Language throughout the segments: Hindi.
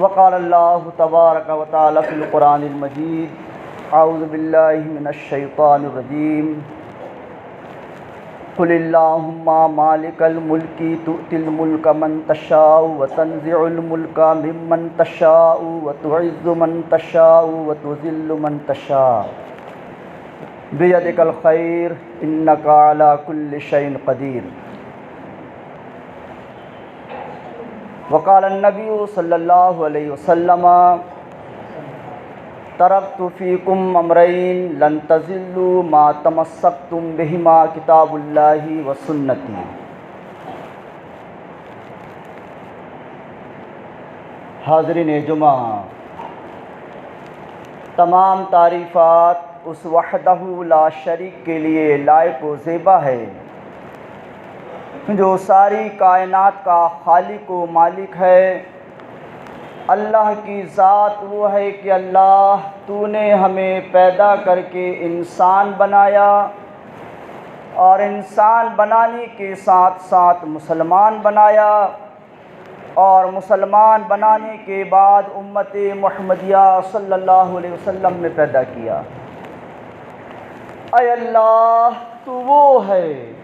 वक़ालल्लाहु तबारक व तआला फ़िल क़ुरानिल मजीद अऊज़ु बिल्लाहि मिनश शैतानिर रजीम क़ुलिल्लाहुम्मा मालिकल मुल्की तु'तिल मुल्का मन तशाउ व तंज़िउल मुल्का मिम्मन तशाउ व तुइज़्ज़ु मन तशाउ व तुज़िल्लु मन तशाउ बियदिकल खैर इन्नका अला कुल्लि शैइन क़दीर। वक़ाल नबी सल्लल्लाहु अलैहि वसल्लम तरक्तु फ़ीकुम अमरैन लन तज़िल्लू मा तमस्सक्तुम बिहिमा किताबुल्लाहि व सुन्नती। हाज़रीन जुमा, तमाम तारीफ़ात उस वहदहू ला शरीक के लिए लायक व ज़ेबा है जो सारी कायनात का खालिक व मालिक है। अल्लाह की ज़ात वो है कि अल्लाह तूने हमें पैदा करके इंसान बनाया और इंसान बनाने के साथ साथ मुसलमान बनाया और मुसलमान बनाने के बाद उम्मत मुहम्मदिया सल्लल्लाहु अलैहि वसल्लम में पैदा किया। ऐ अल्लाह, तू वो है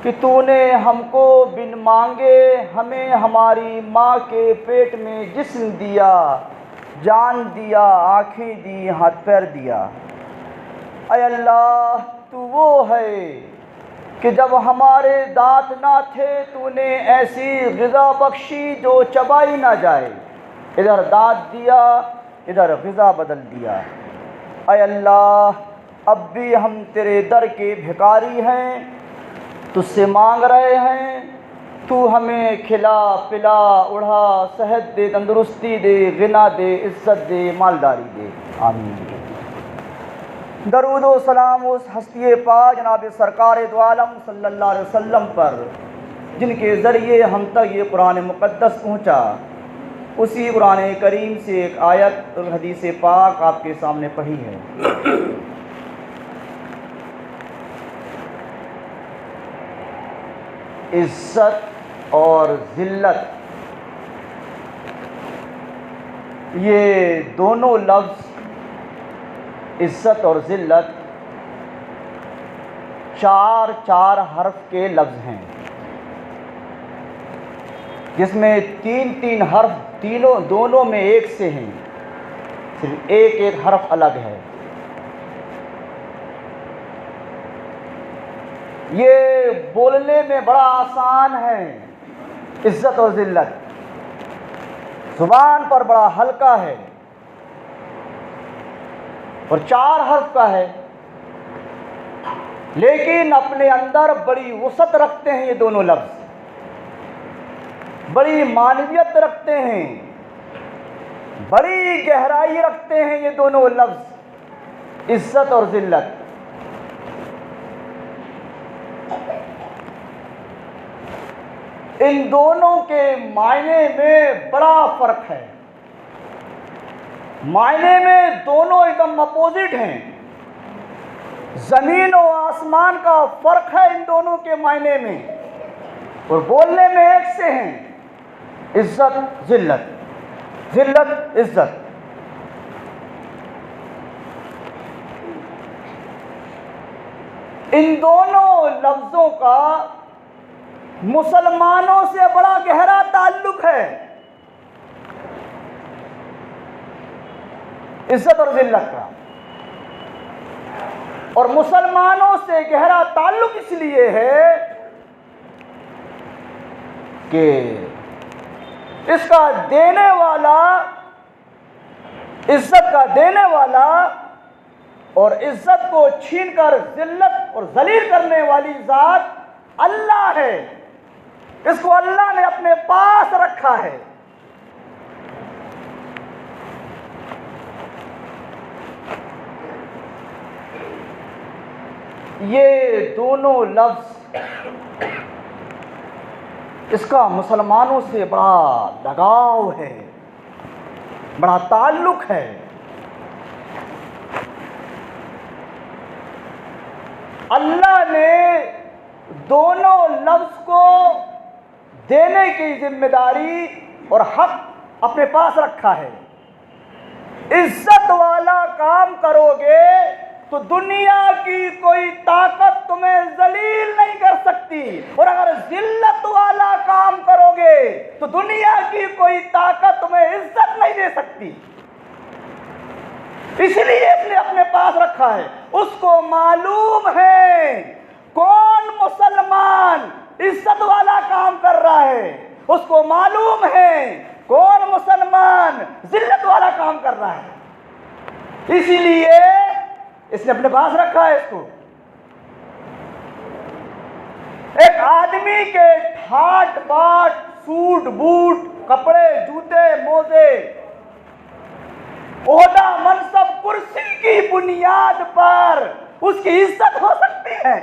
कि तूने हमको बिन मांगे हमें हमारी माँ के पेट में जिस्म दिया, जान दिया, आँखें दी, हाथ पैर दिया। ऐ अल्लाह, तू वो है कि जब हमारे दांत ना थे तूने ऐसी ग़िज़ा बख्शी जो चबाई ना जाए, इधर दांत दिया इधर ग़िज़ा बदल दिया। ऐ अल्लाह, अब भी हम तेरे दर के भिखारी हैं, तुझसे मांग रहे हैं, तू हमें खिला पिला उड़ा सेहत दे, तंदुरुस्ती दे, गिना दे, इज़्ज़त दे, मालदारी दे, आमीन। दरूद व सलाम उस हस्ती पाक जनाब सरकार दो आलम सल्लल्लाहु अलैहि वसल्लम पर जिनके ज़रिए हम तक ये कुरान मुक़द्दस पहुँचा। उसी कुरान करीम से एक आयत और हदीस पाक आपके सामने पढ़ी है। इज़्ज़त और ज़िल्लत, ये दोनों लफ्ज़ इज़्ज़त और ज़िल्लत चार हर्फ के लफ्ज़ हैं, जिसमें तीन हर्फ दोनों में एक से हैं, सिर्फ एक हर्फ अलग है। ये बोलने में बड़ा आसान है, इज़्ज़त और ज़िल्लत, ज़ुबान पर बड़ा हल्का है और चार हर्फ का है, लेकिन अपने अंदर बड़ी वसअत रखते हैं। ये दोनों लफ्ज़ बड़ी मानवियत रखते हैं, बड़ी गहराई रखते हैं। ये दोनों लफ्ज़ इज़्ज़त और ज़िल्लत। इन दोनों के मायने में बड़ा फ़र्क है, मायने में दोनों एकदम अपोजिट हैं। ज़मीन और आसमान का फ़र्क है इन दोनों के मायने में, और बोलने में एक से हैं। इज़्ज़त ज़िल्लत, ज़िल्लत इज़्ज़त। इन दोनों लफ्ज़ों का मुसलमानों से बड़ा गहरा ताल्लुक़ है, इज़्ज़त और ज़िल्लत का। और मुसलमानों से गहरा ताल्लुक़ इसलिए है कि इसका देने वाला, इज़्ज़त का देने वाला और इज़्ज़त को छीनकर ज़िल्लत और ज़लील करने वाली ज़ात अल्लाह है। इसको अल्लाह ने अपने पास रखा है। ये दोनों लफ्ज़, इसका मुसलमानों से बड़ा लगाव है, बड़ा ताल्लुक़ है। अल्लाह ने दोनों लफ्ज़ को देने की जिम्मेदारी और हक अपने पास रखा है। इज्जत वाला काम करोगे तो दुनिया की कोई ताकत तुम्हें जलील नहीं कर सकती, और अगर जिल्लत वाला काम करोगे तो दुनिया की कोई ताकत तुम्हें इज्जत नहीं दे सकती। इसलिए इसने अपने पास रखा है। उसको मालूम है कौन मुसलमान इज्जत वाला काम कर रहा है, उसको मालूम है कौन मुसलमान जिल्लत वाला काम कर रहा है, इसीलिए इसने अपने पास रखा है इसको। एक आदमी के ठाट बाट, सूट बूट, कपड़े, जूते, मोजे, ओहदा, मनसब, कुर्सी की बुनियाद पर उसकी इज्जत हो सकती है,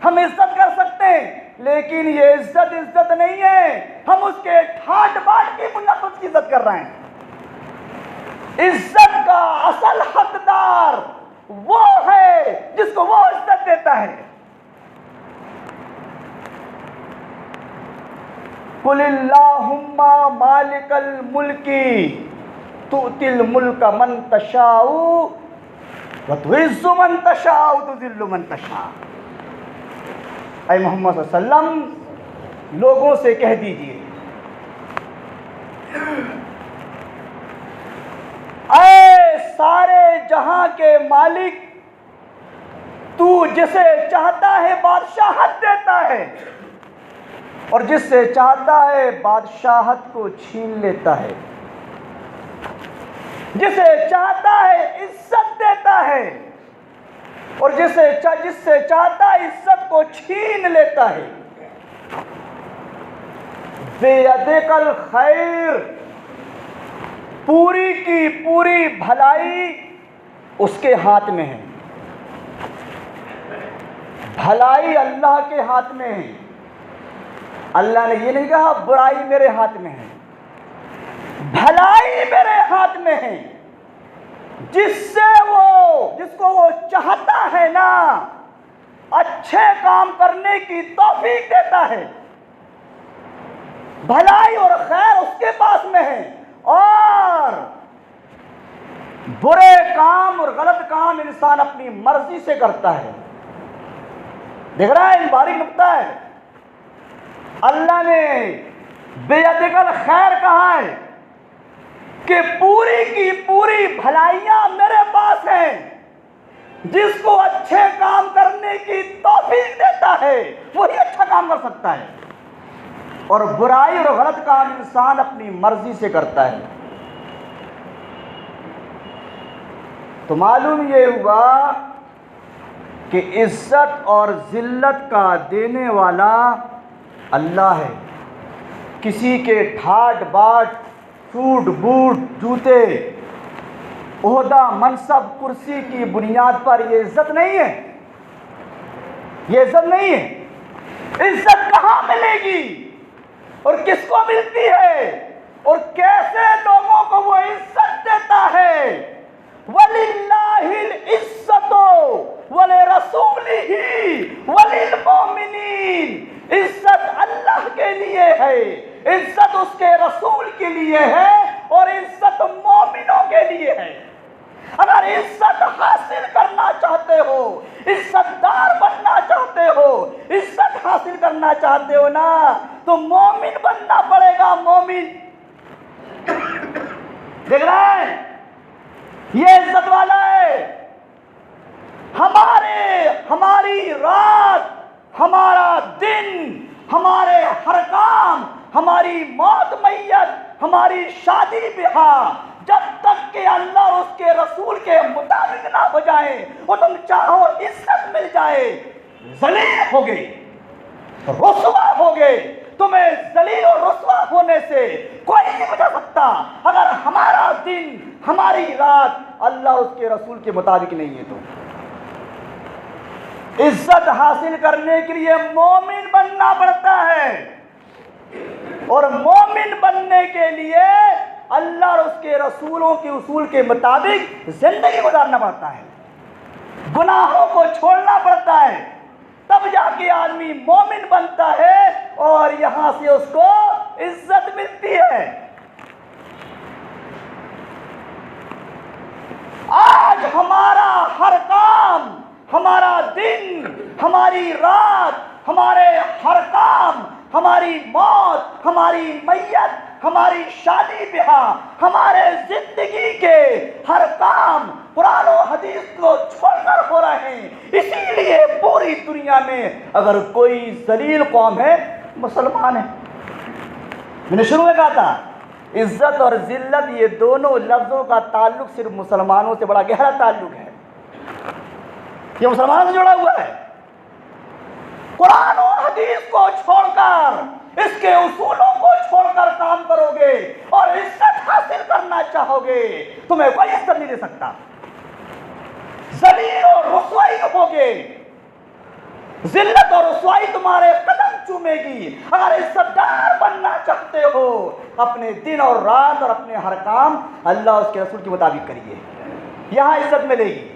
हम इज्जत कर सकते हैं, लेकिन ये इज्जत नहीं है। हम उसके ठाट बाट की बुनियाद पर उसकी इज्जत कर रहे हैं। इज्जत का असल हकदार वो है जिसको वो इज्जत देता है। कुलिल्लाहुम्मा मालिकल मुल्की तुतिल मुल्क मन तशाउ व तुइज्जु मन तशाउ तुजिल्लु मन तशा। ऐ मोहम्मद सल्लल्लाहु अलैहि वसल्लम, लोगों से कह दीजिए, ऐ सारे जहां के मालिक, तू जिसे चाहता है बादशाहत देता है और जिससे चाहता है बादशाहत को छीन लेता है, जिसे चाहता है इज्जत देता है और जिससे चाहता है इज्जत को छीन लेता है। बेयदिकल खैर, पूरी की पूरी भलाई उसके हाथ में है। भलाई अल्लाह के हाथ में है। अल्लाह ने ये नहीं कहा बुराई मेरे हाथ में है, भलाई मेरे हाथ में है। जिसको वो चाहता है ना, अच्छे काम करने की तौफीक देता है। भलाई और खैर उसके पास में है, और बुरे काम और गलत काम इंसान अपनी मर्जी से करता है। देख रहा है, बारीक नुक्ता है। अल्लाह ने बेयदिकल खैर कहा है कि पूरी की पूरी भलाइयां मेरे पास हैं। जिसको अच्छे काम करने की तौफीक देता है वही अच्छा काम कर सकता है, और बुराई और गलत काम इंसान अपनी मर्जी से करता है। तो मालूम ये हुआ कि इज्जत और जिल्लत का देने वाला अल्लाह है। किसी के ठाट बाट, सूट बूट, जूते, ओहदा, मनसब, कुर्सी की बुनियाद पर ये इज्जत नहीं है। ये इज्जत नहीं है। इज्जत कहाँ मिलेगी और किसको मिलती है और कैसे लोगों को वो इज्जत देता है? वलिल्लाहिल इज्जतो वले रसूलिही वलिल मोमिनीन। इज्जत अल्लाह के लिए है, इज्जत उसके रसूल के लिए है, और इज्जत मोमिनों के लिए है। अगर इज्जत हासिल करना चाहते हो, इज्जतदार बनना चाहते हो, इज्जत हासिल करना चाहते हो ना, तो मोमिन बनना पड़ेगा। मोमिन देख रहा है, ये इज्जत वाला है। हमारी रात, हमारा दिन, हमारे हर काम, हमारी मौत मैयत, हमारी शादी ब्याह, जब तक कि अल्लाह और उसके रसूल के मुताबिक ना हो जाए, और तुम चाहो इज्जत मिल जाए, जलील हो गए, रुसवा हो गए। तुम्हें जलील और रुसवा होने से कोई नहीं बचा सकता अगर हमारा दिन, हमारी रात अल्लाह और उसके रसूल के मुताबिक नहीं है। तो इज्जत हासिल करने के लिए मोमिन बनना पड़ता है, और मोमिन बनने के लिए अल्लाह और उसके रसूलों के उसूल के मुताबिक जिंदगी गुजारना पड़ता है, गुनाहों को छोड़ना पड़ता है, तब जाके आदमी मोमिन बनता है और यहां से उसको इज्जत मिलती है। हमारा दिन, हमारी रात, हमारे हर काम, हमारी मौत, हमारी मैयत, हमारी शादी ब्याह, हमारे जिंदगी के हर काम कुरान और हदीस को छोड़कर हो रहे हैं। इसीलिए पूरी दुनिया में अगर कोई जलील कौम है, मुसलमान है। मैंने शुरू में कहा था, इज्जत और जिल्लत ये दोनों लफ्जों का ताल्लुक सिर्फ मुसलमानों से बड़ा गहरा ताल्लुक है। ये मुसलमानों से जुड़ा हुआ है। कुरान और हदीस को छोड़कर, इसके उसूलों को छोड़कर काम करोगे और इज्जत हासिल करना चाहोगे, तुम्हें कोई इज्जत नहीं दे सकता। जलील और रुसवाई होगे, जिल्लत और रुसवाई तुम्हारे कदम चूमेगी। अगर इज्जतदार बनना चाहते हो, अपने दिन और रात और अपने हर काम अल्लाह उसके रसूल के मुताबिक करिए, यहां इज्जत मिलेगी।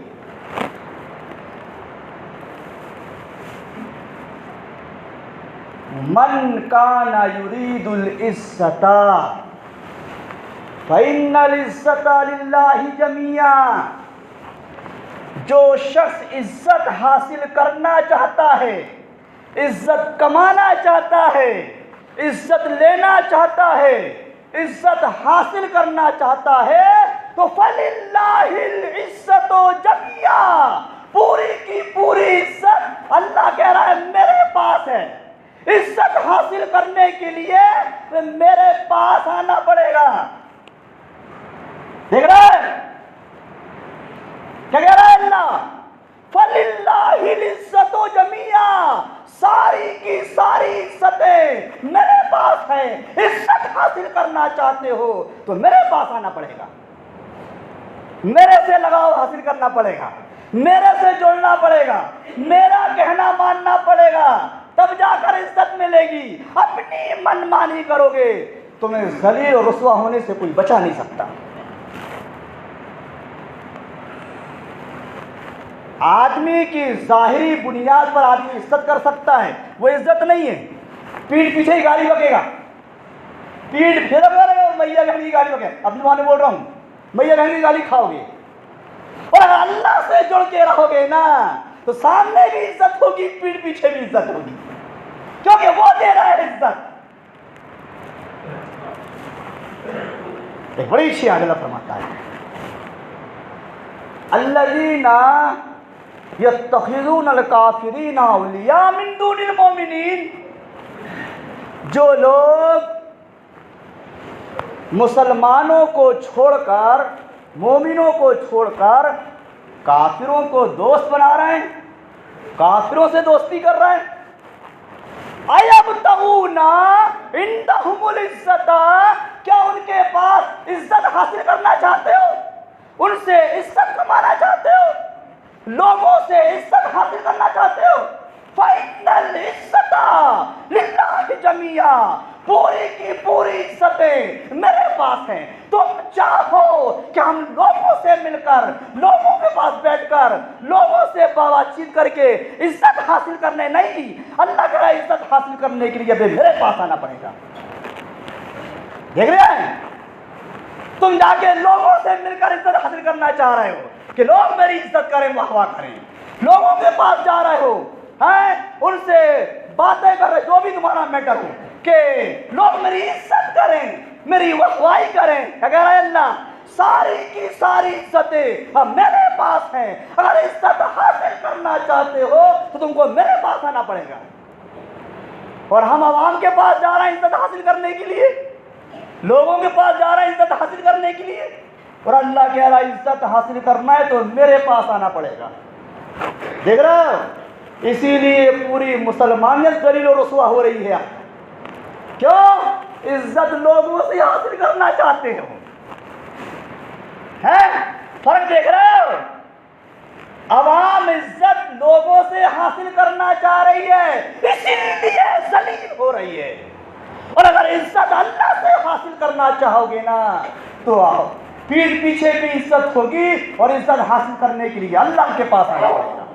मन काना युरीदुल इज्जता फइन्नल इज्जता लिल्लाहि जमिया। जो शख्स इज्जत हासिल करना चाहता है, इज्जत कमाना चाहता है, इज्जत लेना चाहता है, इज्जत हासिल करना चाहता है, तो फलिल्लाहिल इज्जतु जमिया, पूरी की पूरी इज्जत अल्लाह कह रहा है मेरे पास है। इज्जत हासिल करने के लिए मेरे पास आना पड़ेगा। देख रहे हैं क्या कह रहा है अल्लाह? फलिल्लाहिल इज्जतु जमिया, सारी की सारी इज्जतें मेरे पास है। इज्जत हासिल करना चाहते हो तो मेरे पास आना पड़ेगा, मेरे से लगाव हासिल करना पड़ेगा, मेरे से जुड़ना पड़ेगा, मेरा कहना मानना पड़ेगा, तब जाकर इज्जत मिलेगी। अपनी मनमानी करोगे, तुम्हें जलील और रुसवा होने से कोई बचा नहीं सकता। आदमी की जाहिरी बुनियाद पर आदमी इज्जत कर सकता है, वो इज्जत नहीं है। पीठ पीछे ही गाली बकेगा, पीठ फेर करेगा और मैया बहन की गाली बकेगा। अपने माने बोल रहा हूं, मैया बहन की गाली खाओगे। और अगर अल्लाह से जुड़ के रहोगे ना, तो सामने भी इज्जत होगी, पीठ पीछे भी इज्जत होगी, क्योंकि वो दे रहा है इज्जत। एक बड़ी अच्छी आयत फरमाता है, अल्लज़ीना यत्तखिज़ूनल काफ़िरीना औलिया मिन दूनिल मोमिनीन। जो लोग मुसलमानों को छोड़कर, मोमिनों को छोड़कर काफिरों को दोस्त बना रहे हैं, काफिरों से दोस्ती कर रहे हैं। अयब्तगूना इंदहुमुल इज्जता, क्या उनके पास इज्जत हासिल करना चाहते हो? उनसे इज्जत कमाना चाहते हो? लोगों से इज्जत हासिल करना चाहते हो? फाइनल इज्जता लिल्लाहि जमिया, पूरी की पूरी इज्जतें मेरे पास हैं। तुम चाहो कि हम लोगों से मिलकर, लोगों के पास बैठकर, लोगों से बातचीत करके इज्जत हासिल करने नहीं, अल्लाह कह रहा है इज्जत हासिल करने के लिए मेरे पास आना पड़ेगा। देख रहे हैं, तुम जाके लोगों से मिलकर इज्जत हासिल करना चाह रहे हो कि लोग मेरी इज्जत करें, वाह करें। लोगों के पास जा रहे हो, हैं, उनसे बातें कर रहे, जो भी तुम्हारा मैटर हो, कि लोग मेरी इज्जत करें, मेरी वाहवाही करें। क्या कह रहा है अल्लाह? सारी की सारी इज्जतें अब मेरे पास हैं। अगर इज्जत हासिल करना चाहते हो तो तुमको मेरे पास आना पड़ेगा। और हम आवाम के पास जा रहे हैं इज्जत हासिल करने के लिए, लोगों के पास जा रहे हैं इज्जत हासिल करने के लिए, और अल्लाह कह रहा है इज्जत हासिल करना है तो मेरे पास आना पड़ेगा। देख रहे हो, इसीलिए पूरी मुसलमानियत जलील और रुसवा हो रही है। क्यों? इज्जत लोगों से हासिल करना चाहते हो। है फर्क देख रहे हो? अवाम इज्जत लोगों से हासिल करना चाह रही है, इसीलिए जलील हो रही है। और अगर इज्जत अल्लाह से हासिल करना चाहोगे ना, तो आओ, पीठ पीछे भी इज्जत होगी, और इज्जत हासिल करने के लिए अल्लाह के पास आना पड़ेगा।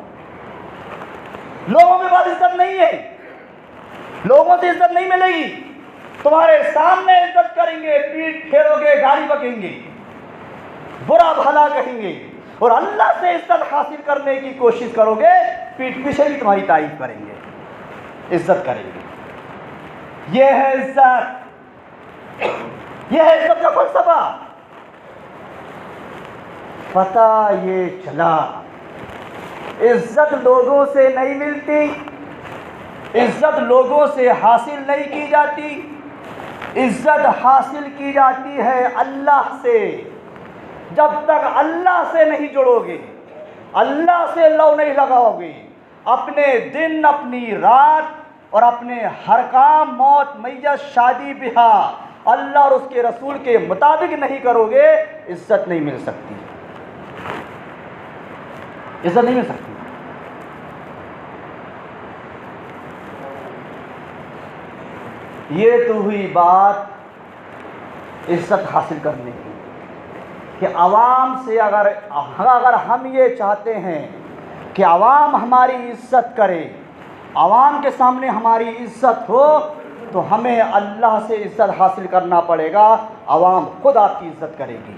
लोगों के पास इज्जत नहीं है, लोगों से इज्जत नहीं मिलेगी। तुम्हारे सामने इज्जत करेंगे, पीठ फेरोगे, गाली बकेंगे, बुरा भला कहेंगे, और अल्लाह से इज्जत हासिल करने की कोशिश करोगे, पीठ पीछे भी तुम्हारी तारीफ करेंगे, इज्जत करेंगे। यह है इज्जत, यह है इज्जत का फलसफा। पता ये चला इज्जत लोगों से नहीं मिलती, इज्जत लोगों से हासिल नहीं की जाती, इज्जत हासिल की जाती है अल्लाह से। जब तक अल्लाह से नहीं जुड़ोगे, अल्लाह से लव नहीं लगाओगे, अपने दिन, अपनी रात और अपने हर काम, मौत, मैयत, शादी, ब्याह अल्लाह और उसके रसूल के मुताबिक नहीं करोगे, इज्जत नहीं मिल सकती, इज्जत नहीं मिल सकती। ये तो हुई बात इज्जत हासिल करने की कि आवाम से अगर हम ये चाहते हैं कि आवाम हमारी इज्जत करे, आवाम के सामने हमारी इज्जत हो, तो हमें अल्लाह से इज्जत हासिल करना पड़ेगा। आवाम खुद आपकी इज्जत करेगी।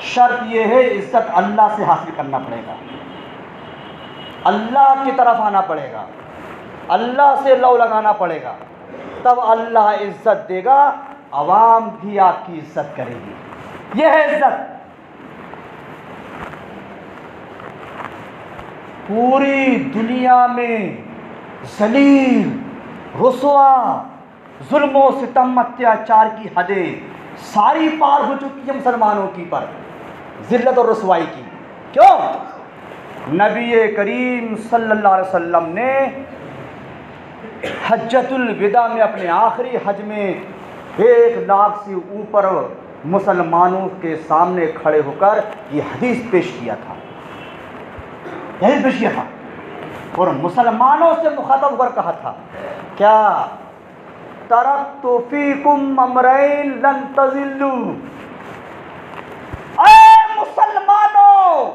शर्त यह है, इज्जत अल्लाह से हासिल करना पड़ेगा, अल्लाह की तरफ आना पड़ेगा, अल्लाह से लव लगाना पड़ेगा, तब अल्लाह इज्जत देगा, आवाम भी आपकी इज्जत करेगी। यह है इज्जत। पूरी दुनिया में जलील, रुसवा, जुल्म, सितम, अत्याचार की हदें सारी पार हो चुकी है मुसलमानों की पर जिल्लत और रुसवाई की। क्यों? नबी करीम सल्लल्लाहु अलैहि वसल्लम ने हज्जतुल विदा में, अपने आखिरी हज में 1 लाख से ऊपर मुसलमानों के सामने खड़े होकर ये हदीस पेश किया था, यही पेश किया था, और मुसलमानों से मुखातब होकर कहा था, क्या तरक्तु फीकुम अमरैन लन तज़िल्लू। ऐ मुसलमानों,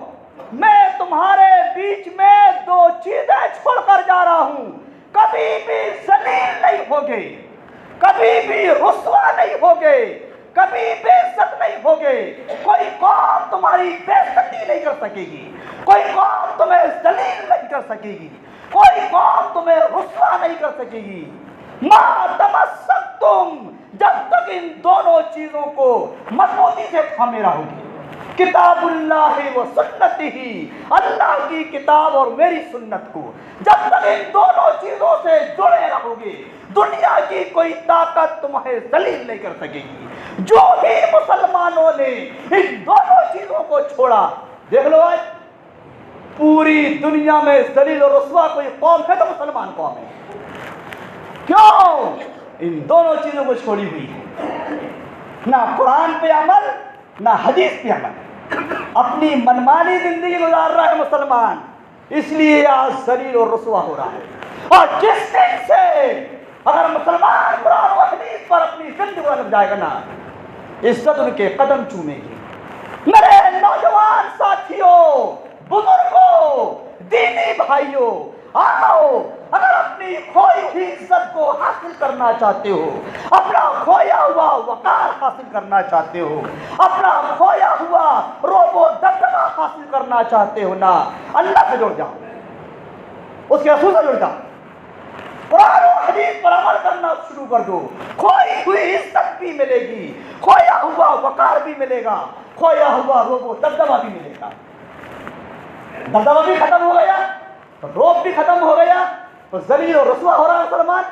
मैं तुम्हारे बीच में 2 चीजें छोड़कर जा रहा हूं, कभी भी जलील नहीं होगे, कभी भी रुसवा नहीं होगे, कभी बेइज्जत नहीं होगे। कोई कौम तुम्हारी बेइज्जती नहीं कर सकेगी, कोई कौम तुम्हें जलील नहीं कर सकेगी, कोई कौम तुम्हें रुसवा नहीं कर सकेगी। मा तमस्सकतुम, जब तक इन दोनों चीजों को मजबूती से थामे रहोगे, किताबुल्लाह व सुन्नतिही, अल्लाह की किताब और मेरी सुन्नत को जब तक इन दोनों चीजों से जुड़े रहोगे, दुनिया की कोई ताकत तुम्हें जलील नहीं कर सकेगी। जो भी मुसलमानों ने इन दोनों चीजों को छोड़ा, देख लो आज पूरी दुनिया में जलील और रुसवा कोई कौम है तो मुसलमान कौम है। क्यों? इन दोनों चीजों को छोड़ी हुई है, ना कुरान पे अमल, ना हदीस पे अमल, अपनी मनमानी जिंदगी गुजार रहा है मुसलमान, इसलिए आज जलील और रुसवा हो रहा है। और जिस दिन से अगर मुसलमान कुरान और हदीस पर अपनी जिंदगी लग जाएगा ना, इज्जत उनके कदम चूमेगी। मेरे नौजवान साथियों, बुजुर्गों, दीनी भाइयों, आओ, अगर अपनी खोई हुई इज्जत को हासिल करना चाहते हो, अपना खोया हुआ वकार हासिल करना चाहते हो, अपना खोया हुआ रोबो दबदबा हासिल करना चाहते हो ना, अल्लाह से जुड़ जाओ, उसके रसूल से जुड़ जाओ, कुरान और हदीस पर अमल करना शुरू कर दो। खोई हुई इज्जत भी मिलेगी, खोया हुआ वकार भी मिलेगा, खोया हुआ रोबो दबदबा भी मिलेगा। दबदबा भी खत्म हो गया, रोब भी खत्म हो गया, तो जलील और रसवा हो रहा है मुसलमान।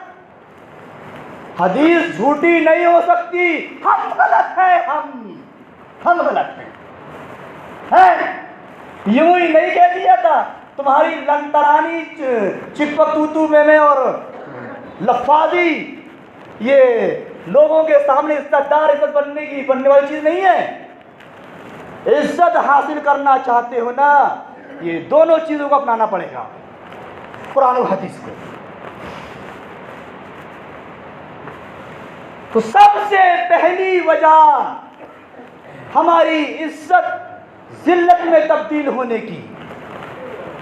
हदीस झूठी नहीं हो सकती, हम गलत हैं, हम गलत हैं। यूं ही नहीं कह दिया था तुम्हारी लंतरानी चिपक तूतू में और लफाजी, ये लोगों के सामने इज्जतदार इज्जत बनने वाली चीज नहीं है। इज्जत हासिल करना चाहते हो ना, ये दोनों चीजों को अपनाना पड़ेगा, कुरान और हदीस को। तो सबसे पहली वजह हमारी इज्जत जिल्लत में तब्दील होने की,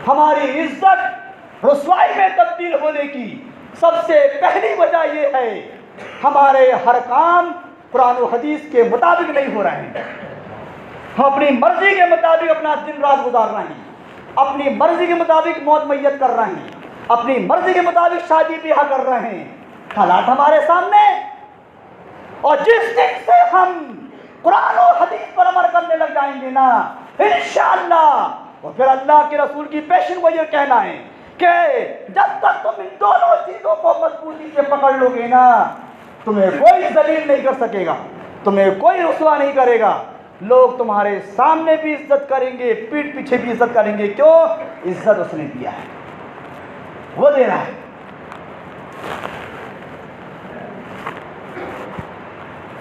हमारी इज्जत रुसवाई में तब्दील होने की सबसे पहली वजह यह है, हमारे हर काम कुरान और हदीस के मुताबिक नहीं हो रहे हैं। हम अपनी मर्जी के मुताबिक अपना दिन रात गुजार रहे हैं, अपनी मर्जी के मुताबिक मौत मैयत कर रहे हैं, अपनी मर्जी के मुताबिक शादी ब्याह कर रहे हैं, हालात हमारे सामने। और जिस दिन से हम कुरान और हदीस पर अमल करने लग जाएंगे ना, इंशाअल्लाह, और फिर अल्लाह के रसूल की पेशन को ये कहना है कि जब तक तुम इन दोनों चीजों को मजबूती से पकड़ लोगे ना, तुम्हें कोई जलील नहीं कर सकेगा, तुम्हें कोई रुसवा नहीं करेगा। लोग तुम्हारे सामने भी इज्जत करेंगे, पीठ पीछे भी इज्जत करेंगे। क्यों? इज्जत उसने दिया है, वो दे रहा है।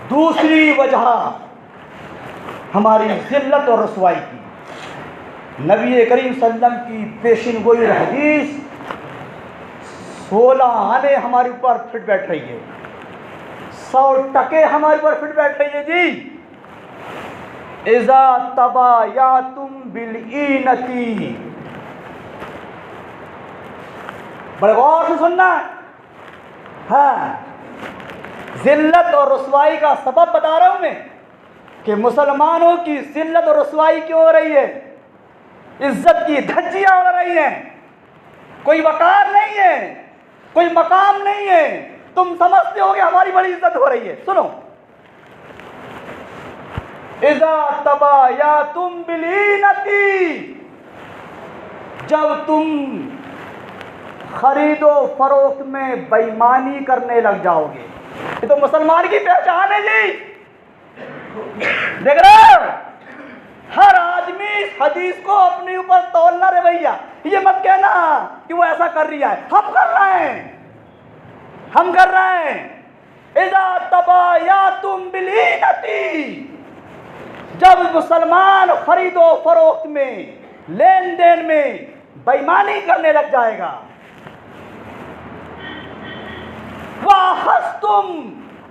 दूसरी वजह हमारी जिल्लत और रसवाई की, नबी करीम सल्लल्लाहु अलैहि वसल्लम की पेशिन गोई हदीस 16 आने हमारे ऊपर फिट बैठ रही है, 100% हमारे ऊपर फिट बैठ रही है जी। इज़ा तबायातुम बिलईनती, बड़े गौर से सुनना। हाँ, जिल्लत और रुसवाई का सबब बता रहा हूं मैं कि मुसलमानों की जिल्लत और रुसवाई क्यों हो रही है, इज्जत की धज्जियां उड़ रही हैं, कोई वकार नहीं है, कोई मकाम नहीं है। तुम समझते हो कि हमारी बड़ी इज्जत हो रही है। सुनो, इज़ा तबायातुम बिलईनती, जब तुम खरीदो फरोख्त में बेईमानी करने लग जाओगे। ये तो मुसलमान की पहचान है जी। देख रहे हो, हर आदमी इस हदीस को अपने ऊपर तौलना रे भैया, ये मत कहना कि वो ऐसा कर रहा है, हम कर रहे हैं, हम कर रहे हैं। इज़ा तबायातुम बिलईनती, जब मुसलमान खरीदो फरोख्त में, लेन देन में बेईमानी करने लग जाएगा। वाखस्तुम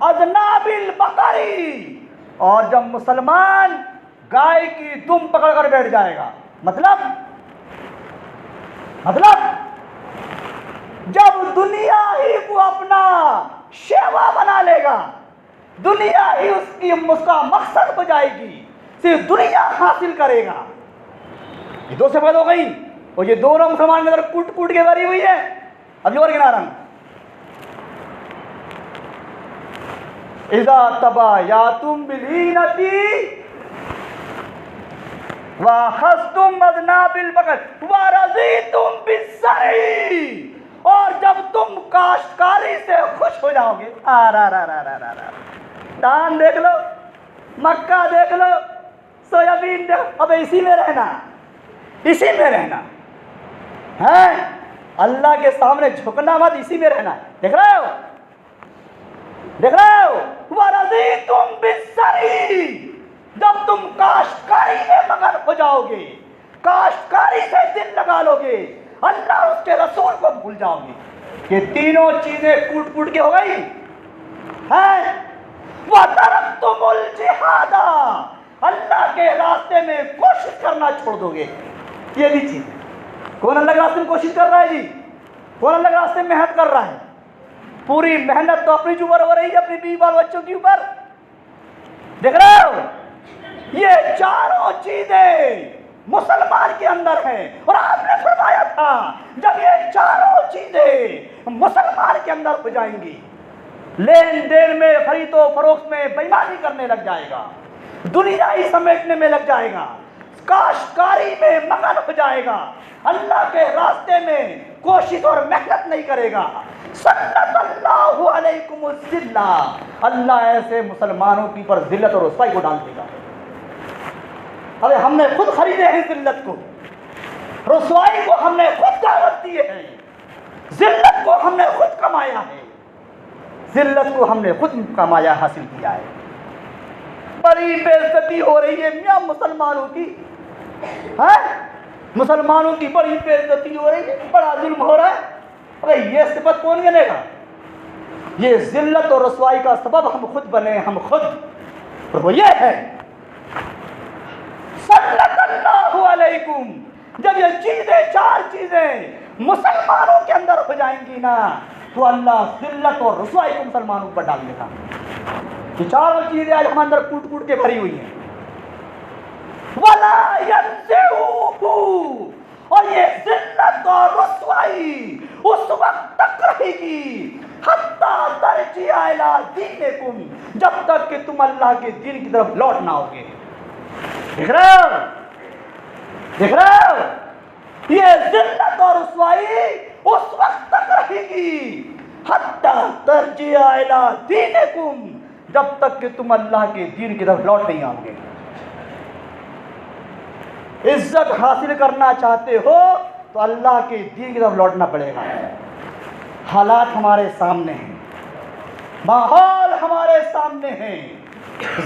अज़नाबिल बकरी, और जब मुसलमान गाय की दुम पकड़ कर बैठ जाएगा, मतलब जब दुनिया ही को अपना शेवा बना लेगा, दुनिया ही उसका मकसद हो जाएगी, सिर्फ दुनिया हासिल करेगा। ये दो सिफत हो गई, और ये दोनों मुसलमान में कूट कूट के भरी हुई है। अभी और गिना रहा हूं, इज़ा तबायातुम बिलईनती वाखस्तुम अज़नाबिल बकर वरज़ीतुम बिज़्ज़रई, और जब तुम काश्तकारी से खुश हो जाओगे। धान देख लो, मक्का देख लो, सोयाबीन देख, अब इसी में रहना, इसी में रहना है, अल्लाह के सामने झुकना मत, इसी में रहना है। देख रहे हो, देख रहे हो, वरज़ीतुम बिज़्ज़रई, जब तुम काश्तकारी में मगन हो जाओगे, काश्तकारी से दिल लगा लोगे, अल्लाह उसके रसूल को भूल जाओगे। ये तीनों चीजें कूट कूट के हो गई है। वतरक्तुमुल जिहादा, अल्लाह के रास्ते में कोशिश करना छोड़ दोगे। ये भी चीज, कौन अल्लाह के रास्ते में कोशिश कर रहा है जी? कौन अल्लाह के रास्ते में मेहनत कर रहा है? पूरी मेहनत तो अपनी ऊपर हो रही है, अपनी बीवी बाल बच्चों के ऊपर। देख रहे हो, ये चारों चीजें मुसलमान के अंदर हैं, और आपने फरमाया था जब ये चारों चीजें मुसलमान के अंदर हो जाएंगी, लेन देन में, खरीदो फरोख्त में बेईमानी करने लग जाएगा, दुनिया ही समेटने में लग जाएगा, काश्तकारी में मगन हो जाएगा, अल्लाह के रास्ते में कोशिश और मेहनत नहीं करेगा। सल्लल्लाहु अलैकुम वसल्लम, अल्लाह ऐसे मुसलमानों की पर जिल्लत और रुसवाई को डाल देगा। अरे हमने खुद खरीदे हैं जिल्लत को, रुसवाई को हमने खुद दावत दिए हैं, जिल्लत को हमने खुद कमाया है, जिल्लत को हमने खुद कमाया, हासिल किया है। बड़ी बेइज्जती हो रही है मियां मुसलमानों की, है, मुसलमानों की बड़ी बेइज्जती हो रही है, बड़ा जुल्म हो रहा है। अरे ये सिफत कौन गिनेगा? ये जिल्लत और रसवाई का सबब हम खुद बने, हम खुद। और वो ये है सल्लल्लाहु अलैकुम, जब ये चीजें, चार चीजें मुसलमानों के अंदर हो जाएंगी ना, तो अल्लाह जिल्लत और रसवाई को मुसलमानों पर डाल देगा। ये चारों चीजें आज हम अंदर कूट कूट के भरी हुई हैं। वला यंज़िऊहु, और ये जिल्लत और रुसवाई उस वक्त तक रहेगी हत्ता तरजिअ इला दीनिकुम, जब तक कि तुम अल्लाह के दीन की तरफ लौट ना आओगे। देख रहे हो, देख रहे हो, ये जिल्लत और रुसवाई उस वक्त तक रहेगी हत्ता तरजिअ इला दीनिकुम, जब तक कि तुम अल्लाह के दीन की तरफ लौट नहीं आओगे। इज्जत हासिल करना चाहते हो तो अल्लाह के दीन की तरफ लौटना पड़ेगा। हालात हमारे सामने हैं, माहौल हमारे सामने है,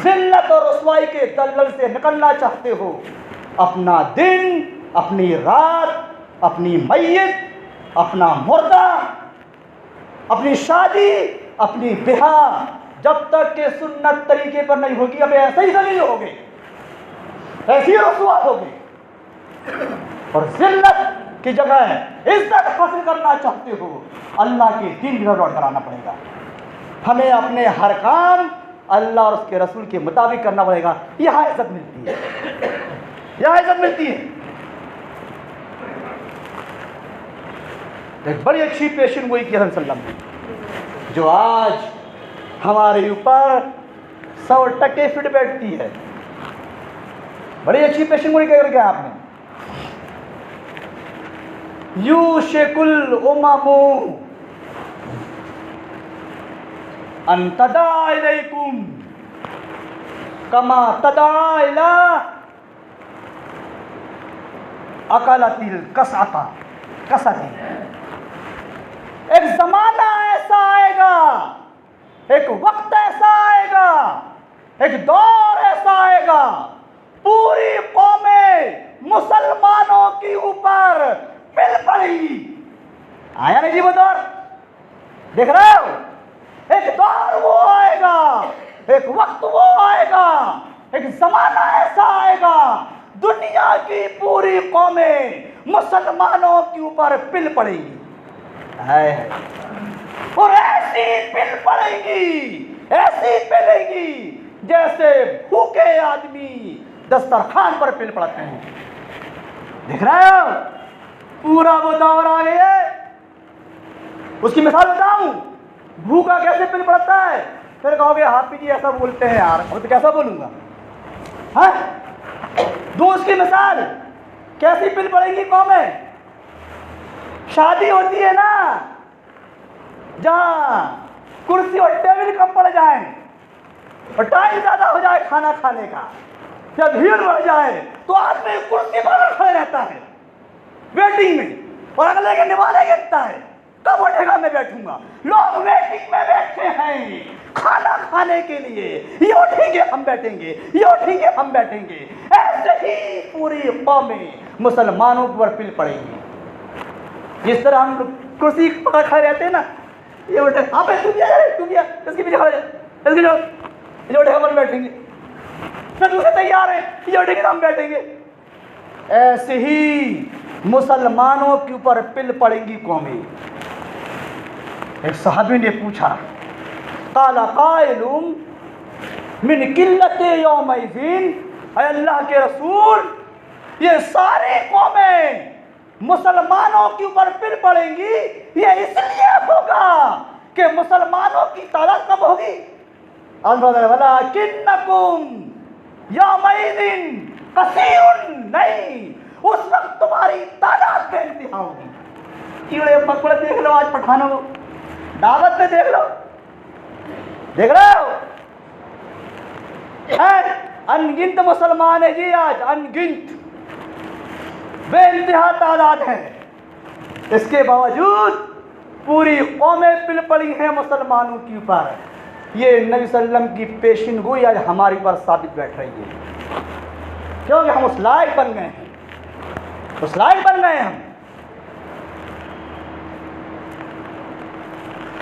जिल्लत और रुसवाई के दलदल से निकलना चाहते हो, अपना दिन, अपनी रात, अपनी मैयत, अपना मुर्दा, अपनी शादी, अपनी बिहा, जब तक के सुन्नत तरीके पर नहीं होगी, अब ऐसे ही जलील हो गए, ऐसी रुसवा हो गई। और जिल्लत की जगह इज्जत हासिल करना चाहते हो, अल्लाह के दीन की तरफ लौट कर आना पड़ेगा। हमें अपने हर काम अल्लाह और उसके रसूल के मुताबिक करना पड़ेगा। यहाँ इज्जत मिलती है, यहाँ इज्जत मिलती है। एक बड़ी अच्छी पेशन गोई की सल्लम ने, जो आज हमारे ऊपर 100% फिट बैठती है। बड़ी अच्छी पेशन गोई कर गया आपने। यूशिकुल उममु अन तदा इलैकुम कमा तदा इला अकलतिल कसती। एक जमाना ऐसा आएगा, एक वक्त ऐसा आएगा, एक दौर ऐसा आएगा, पूरी कौमें मुसलमानों के ऊपर पिल पड़ेगी। आया नहीं जी वो दौर, देख रहे हो? एक दौर वो आएगा, एक वक्त वो आएगा, एक जमाना ऐसा आएगा, दुनिया की पूरी कौमें मुसलमानों के ऊपर पिल पड़ेगी। है और ऐसी पिल पड़ेगी, ऐसी पिलेगी जैसे भूखे आदमी दस्तरखान पर पिल पड़ते हैं। देख रहे हो? पूरा वो दौर आ गया। उसकी मिसाल बताऊं, भूखा कैसे पिल पड़ता है? फिर कहोगे हाफिज जी ऐसा बोलते हैं यार, अब तो कैसा बोलूंगा? हाँ, दो उसकी मिसाल, कैसी पिल पड़ेगी कौमें? शादी होती है ना, जहां कुर्सी और टेबल कम पड़ जाए और टाइम ज्यादा हो जाए खाना खाने का, जब भीड़ बढ़ जाए तो आदमी कुर्सी पर खड़े रहता है वेटिंग में, और अगले के निवाले गिरता है, कब उठेगा मैं बैठूंगा। लोग वेटिंग में बैठे हैं खाना खाने के लिए, ये उठेंगे हम बैठेंगे, ये उठेंगे हम बैठेंगे। ऐसे ही पूरी कौमें मुसलमानों पर पिल पड़ेंगी। जिस तरह हम कुर्सी पर खड़े रहते हैं ना, ये उठे आप तू भी इसके पीछे खड़े, इसके जो ये उठेगा हम बैठेंगे, फिर दूसरे तैयार है, ये उठेंगे हम बैठेंगे। ऐसे ही मुसलमानों के ऊपर पिल पड़ेंगी कौमें। एक सहाबी ने पूछा, काला काइलुम मिन किल्लते यौमइज़िन, ऐ अल्लाह के रसूल, ये सारी कौमें मुसलमानों के ऊपर पिल पड़ेंगी, ये इसलिए होगा कि मुसलमानों की तादाद कम होगी। वलाकिन्नकुम यौमइज़िन कसीरुन, नहीं, उस वक्त तुम्हारी तादाद पे इंतहा होगी। कीड़े मकोड़े देख लो आज पठानों को, दावत में देख लो, देख रहे हो? अनगिनत मुसलमान है जी आज, अनगिनत, बेइंतहा तादाद है। इसके बावजूद पूरी कौमें पिल पड़ी हैं मुसलमानों के ऊपर। ये नबी सल्लम की पेशिन गोई आज हमारे ऊपर साबित बैठ रही है, क्योंकि हम उस लायक बन गए हैं, उस लायक बन गए हम।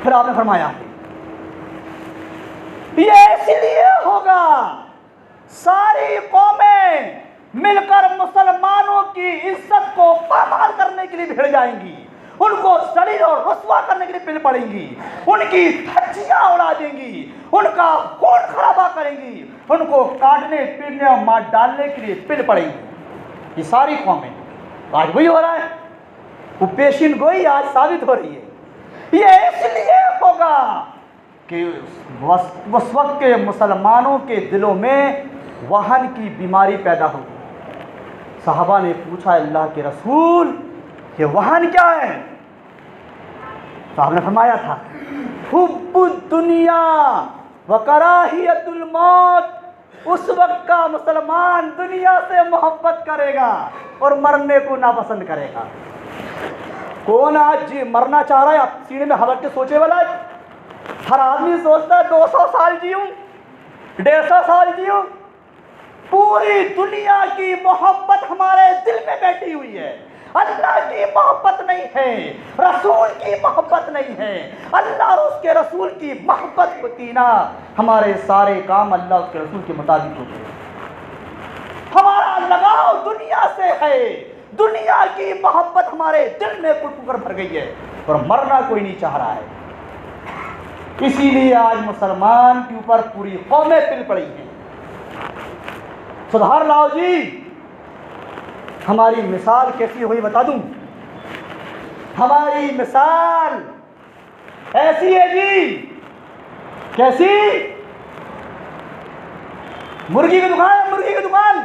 फिर आपने फरमाया ये इसलिए होगा, सारी कौमें मिलकर मुसलमानों की इज्जत को पामाल करने के लिए भिड़ जाएंगी, उनको जलील और रुस्वा करने के लिए पिल पड़ेंगी, उनकी धज्जियां उड़ा देंगी, उनका खून खराबा करेंगी, उनको काटने पीटने और मार डालने के लिए पिल पड़ेंगे ये सारी कौमें। आज वही हो रहा है, वो पेशिन गोई आज साबित हो रही है। ये इसलिए होगा कि उस वक्त के मुसलमानों के दिलों में वहन की बीमारी पैदा हो गई। साहबा ने पूछा अल्लाह के रसूल ये वहन क्या है? साहब ने फरमाया था हुब्बुद दुनिया व कराहियतुल मौत। उस वक्त का मुसलमान दुनिया से मोहब्बत करेगा और मरने को नापसंद करेगा। कौन आज जी मरना चाह रहा है? आप सीने में हवा के सोचे वाला है। हर आदमी सोचता है 200 साल जीऊं, 150 साल जीऊं। पूरी दुनिया की मोहब्बत हमारे दिल में बैठी हुई है। अल्लाह की मोहब्बत नहीं है, रसूल की मोहब्बत नहीं है। अल्लाह और उसके रसूल की मोहब्बत होती ना, हमारे सारे काम अल्लाह उसके रसूल के मुताबिक होते। हमारा लगाव दुनिया से है, दुनिया की मोहब्बत हमारे दिल में कुट भर गई है और मरना कोई नहीं चाह रहा है। इसीलिए आज मुसलमान के ऊपर पूरी कौमें पिल पड़ी हैं। सुधार लाओ जी। हमारी मिसाल कैसी हुई बता दूं? हमारी मिसाल ऐसी है जी। कैसी? मुर्गी की दुकान, मुर्गी की दुकान।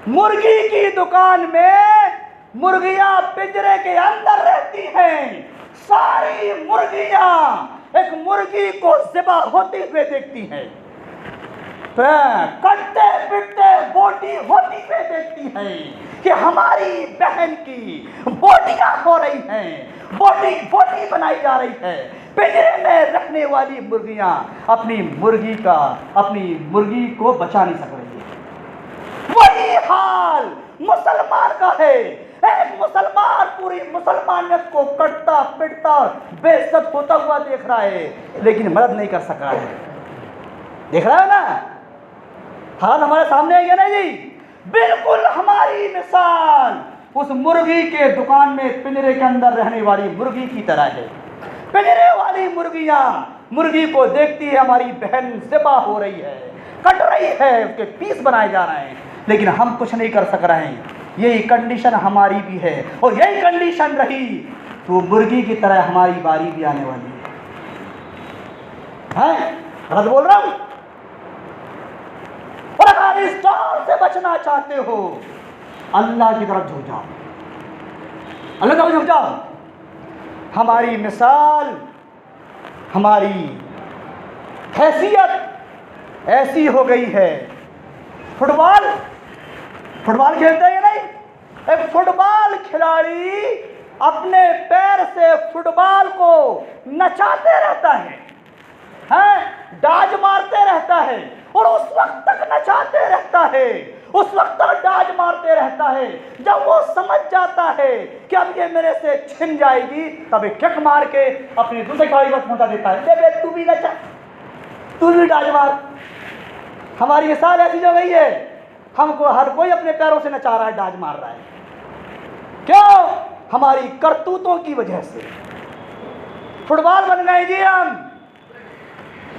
मुर्गी की दुकान में मुर्गियां पिंजरे के अंदर रहती हैं। सारी मुर्गियां एक मुर्गी को ज़िबा होते हुए देखती हैं, कटते पिटते बोटी होती हुए देखती हैं कि हमारी बहन की बोटियां हो रही हैं, बोटी बनाई जा रही है। पिंजरे में रखने वाली मुर्गियां अपनी मुर्गी को बचा नहीं सक रही है। वही हाल मुसलमान का है। एक मुसलमान पूरी मुसलमानियत को कटता पिटता बेइज्जत होता हुआ देख रहा है, लेकिन मदद नहीं कर सक रहा है। देख रहा है ना? हाल हमारे सामने है क्या नहीं जी? बिल्कुल हमारी मिसाल उस मुर्गी के दुकान में पिंजरे के अंदर रहने वाली मुर्गी की तरह है। पिंजरे वाली मुर्गियां मुर्गी को देखती है, हमारी बहन ज़िबा हो रही है, कट रही है, उसके पीस बनाए जा रहे हैं, लेकिन हम कुछ नहीं कर सक रहे हैं। यही कंडीशन हमारी भी है और यही कंडीशन रही तो मुर्गी की तरह हमारी बारी भी आने वाली है। गलत बोल रहा हूं? और अगर इस डर से बचना चाहते हो अल्लाह की तरफ झुक जाओ, अल्लाह की तरफ झुक जाओ। हमारी मिसाल, हमारी हैसियत ऐसी हो गई है। फुटबॉल खेलते हैं नहीं? एक फुटबॉल खिलाड़ी अपने पैर से फुटबॉल को नचाते रहता है, डाज मारते रहता है और उस वक्त तक नचाते रहता है, उस वक्त तक डाज मारते रहता है। जब वो समझ जाता है कि अब ये मेरे से छिन जाएगी, तब एक किक मार के अपनी दूसरे खिलाड़ी पर पहुंचा देता है, बे तू भी नचा, तू भी डाज मार। हमारी मिसाल ऐसी जो गई है, हमको हर कोई अपने पैरों से नचा रहा है, डाज मार रहा है। क्यों? हमारी करतूतों की वजह से फुटबॉल बन गए जी हम।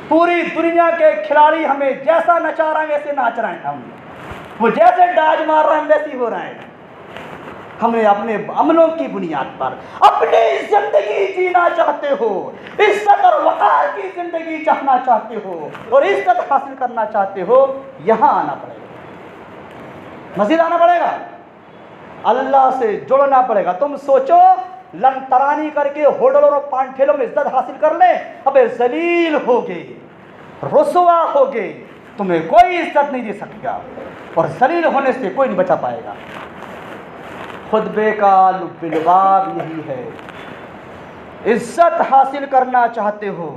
पूरी दुनिया के खिलाड़ी हमें जैसा नचा रहे हैं वैसे नाच रहे हैं हम, वो जैसे डाज मार रहे हैं वैसे हो रहे हैं। हमें अपने अमलों की बुनियाद पर अपनी जिंदगी जीना चाहते हो, इज्जत और वकार की जिंदगी चाहना चाहते हो और इज्जत हासिल करना चाहते हो, यहाँ आना पड़ेगा, मस्जिद आना पड़ेगा, अल्लाह से जुड़ना पड़ेगा। तुम सोचो लंतरानी करके होटलों और पांठेलों में इज्जत हासिल कर ले, अबे जलील होगे, रुसवा होगे, तुम्हें कोई इज्जत नहीं दे सकेगा और जलील होने से कोई नहीं बचा पाएगा। खुतबे का लुब्बाब यही है। इज्जत हासिल करना चाहते हो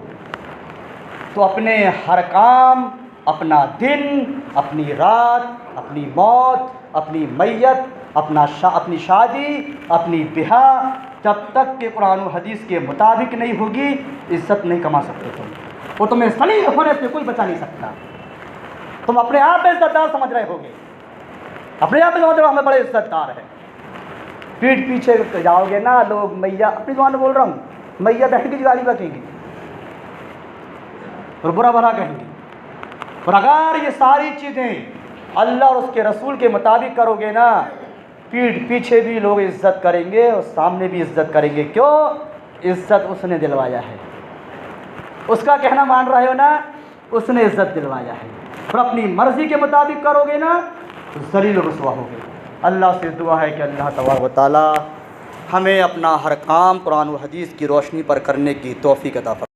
तो अपने हर काम, अपना दिन, अपनी रात, अपनी मौत, अपनी मैयत, अपनी शादी, अपनी ब्याह, जब तक के कुरान और हदीस के मुताबिक नहीं होगी इज्जत नहीं कमा सकते तुम, और तुम्हें सलील होने से कोई बचा नहीं सकता। तुम अपने आप में इज्जतदार समझ रहे होगे, अपने आप में समझ रहे हो हमें बड़े इज्जतदार है, पीठ पीछे जाओगे ना लोग मैया, अपनी जुबान में बोल रहा हूँ, मैया बहन की गाली बकेंगी और बुरा भला कहेंगे। और अगर ये सारी चीज़ें अल्लाह और उसके रसूल के मुताबिक करोगे ना, पीठ पीछे भी लोग इज़्ज़त करेंगे और सामने भी इज़्ज़त करेंगे। क्यों? इज़्ज़त उसने दिलवाया है, उसका कहना मान रहे हो ना, उसने इज़्ज़त दिलवाया है। और अपनी मर्ज़ी के मुताबिक करोगे ना तो ज़लील रुसवा होगे। अल्लाह से दुआ है कि अल्लाह तबारक व तआला हमें अपना हर काम कुरान और हदीस की रोशनी पर करने की तौफ़ीक़ अता फरमाए।